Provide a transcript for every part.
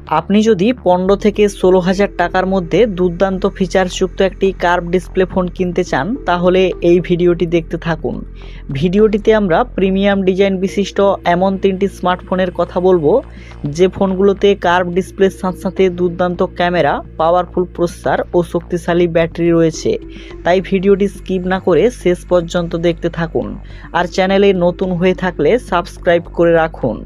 আপনি যদি 15 থেকে 16,000 টাকার মধ্যে দুর্দান্ত ফিচারযুক্ত একটি কার্ভ ডিসপ্লে ফোন কিনতে চান তাহলে এই ভিডিওটি দেখতে থাকুন। ভিডিওটিতে আমরা প্রিমিয়াম ডিজাইন বিশিষ্ট এমন 3টি স্মার্টফোনের কথা বলবো যে ফোনগুলোতে কার্ভ ডিসপ্লের সাথে সাথে দুর্দান্ত ক্যামেরা, পাওয়ারফুল প্রসেসর ও শক্তিশালী ব্যাটারি রয়েছে। তাই ভিডিওটি স্কিপ না করে শেষ পর্যন্ত দেখতে থাকুন। আর চ্যানেলে নতুন হয়ে থাকলে সাবস্ক্রাইব করে রাখুন।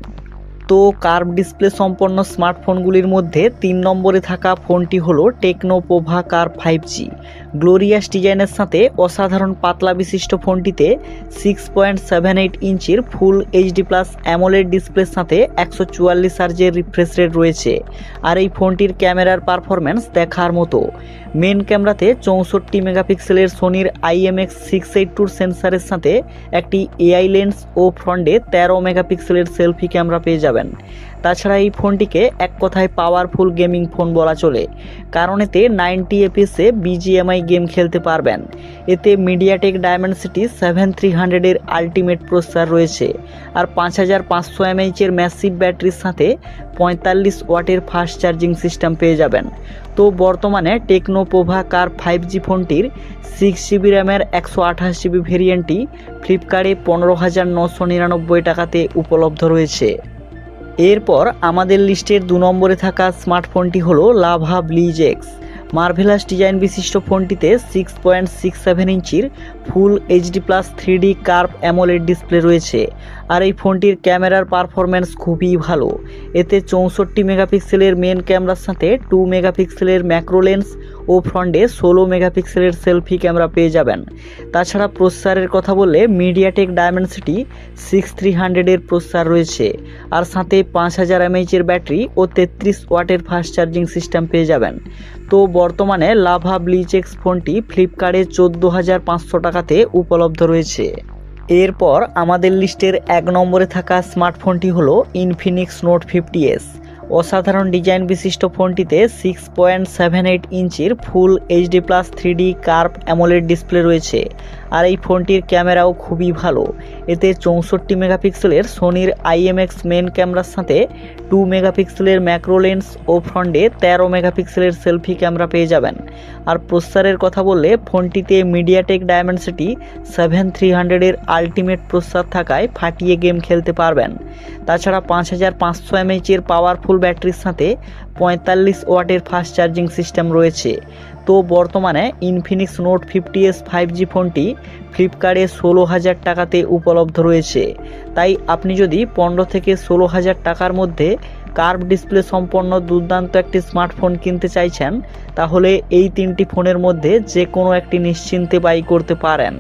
তো কার্ভ ডিসপ্লে সম্পন্ন স্মার্টফোনগুলির মধ্যে 3 নম্বরে থাকা ফোনটি হলো techno Pova curve 5G। Glorious ডিজাইনের সাথে অসাধারণ পাতলা বিশিষ্ট ফোনটিতে 6.78 ইঞ্চির ফুল এইচডি প্লাস অ্যামোলেড ডিসপ্লের সাথে 144 হার্জের রিফ্রেশ রেট রয়েছে। আর এই ফোনটির ক্যামেরার পারফরম্যান্স দেখার মতো। মেন ক্যামেরাতে 64 মেগাপিক্সেলের সোনির IMX682 সেন্সারের সাথে একটি এআই লেন্স ও ফ্রন্টে 13 মেগাপিক্সেলের সেলফি ক্যামেরা পেয়ে যাবেন। তাছাড়া এই ফোনটিকে এক কথায় পাওয়ারফুল গেমিং ফোন বলা চলে, কারণ এতে 90 এফপিএসে BGMI গেম খেলতে পারবেন। এতে মিডিয়াটেক ডায়মেনসিটি 7300 এর আলটিমেট প্রসেসর রয়েছে। আর 5500 mAh এর ম্যাসিভ ব্যাটারির সাথে 45 ওয়াটের ফাস্ট চার্জিং সিস্টেম পেয়ে যাবেন। তো বর্তমানে টেকনো পোভা কার্ভ 5G ফোনটির 6GB র্যামের 128GB ভেরিয়েন্টটি ফ্লিপকার্টে 15,999 টাকাতে উপলব্ধ রয়েছে। এরপর আমাদের লিস্টের 2 নম্বরে থাকা স্মার্টফোনটি হলো লাভা ব্লিজ এক্স। মার্ভেলাস ডিজাইন বিশিষ্ট ফোনটিতে 6.67 ইঞ্চির full HD plus 3D curve AMOLED display রয়েছে। আর এই ফোনটির ক্যামেরার পারফরম্যান্স খুবই ভালো। এতে 64 মেগাপিক্সেলের মেন ক্যামেরার সাথে 2 মেগাপিক্সেলের ম্যাক্রো লেন্স ও ফ্রন্টে 16 মেগাপিক্সেলের সেলফি ক্যামেরা পেয়ে যাবেন। তাছাড়া প্রসেসরের কথা বললে মিডিয়াটেক ডায়মেনসিটি 6300 এর প্রসেসর রয়েছে। আর সাথে 5000 mAh এর ব্যাটারি ও 33 ওয়াটের ফাস্ট চার্জিং সিস্টেম পেয়ে যাবেন। তো বর্তমানে লাভা ব্লিজ এক্স ফোনটি ফ্লিপকার্টে 14,500 টাকাতে উপলব্ধ রয়েছে। এরপর আমাদের লিস্টের 1 নম্বরে থাকা স্মার্টফোনটি হলো ইনফিনিক্স নোট 50s। অসাধারণ ডিজাইন বিশিষ্ট ফোনটিতে 6.78 ইঞ্চির full HD plus 3D curve AMOLED display রয়েছে। আর এই ফোনটির ক্যামেরাও খুবই ভালো। এতে 64 মেগাপিক্সেলের সোনির IMX মেন ক্যামেরার সাথে 2 মেগাপিক্সেলের ম্যাক্রো লেন্স ও ফ্রন্টে 13 মেগাপিক্সেলের সেলফি ক্যামেরা পেয়ে যাবেন। আর প্রসেসরের কথা বললে ফোনটিতে মিডিয়াটেক ডায়মেনসিটি 7300 এর আলটিমেট প্রসেসর থাকায় ফাটিয়ে গেম খেলতে পারবেন। তাছাড়া 5500 mAh এর পাওয়ারফুল ব্যাটারির সাথে 45 ওয়াটের ফাস্ট চার্জিং সিস্টেম রয়েছে। তো বর্তমানে ইনফিনিক্স নোট 50s 5G ফোনটি ফ্লিপকার্টে 16,000 টাকাতে উপলব্ধ রয়েছে। তাই আপনি যদি 15 থেকে 16,000 টাকার মধ্যে কার্ভ ডিসপ্লে সম্পন্ন দুর্দান্ত একটি স্মার্টফোন কিনতে চাইছেন তাহলে এই 3টি ফোনের মধ্যে যে কোনো একটি নিশ্চিন্তে বাই করতে পারেন।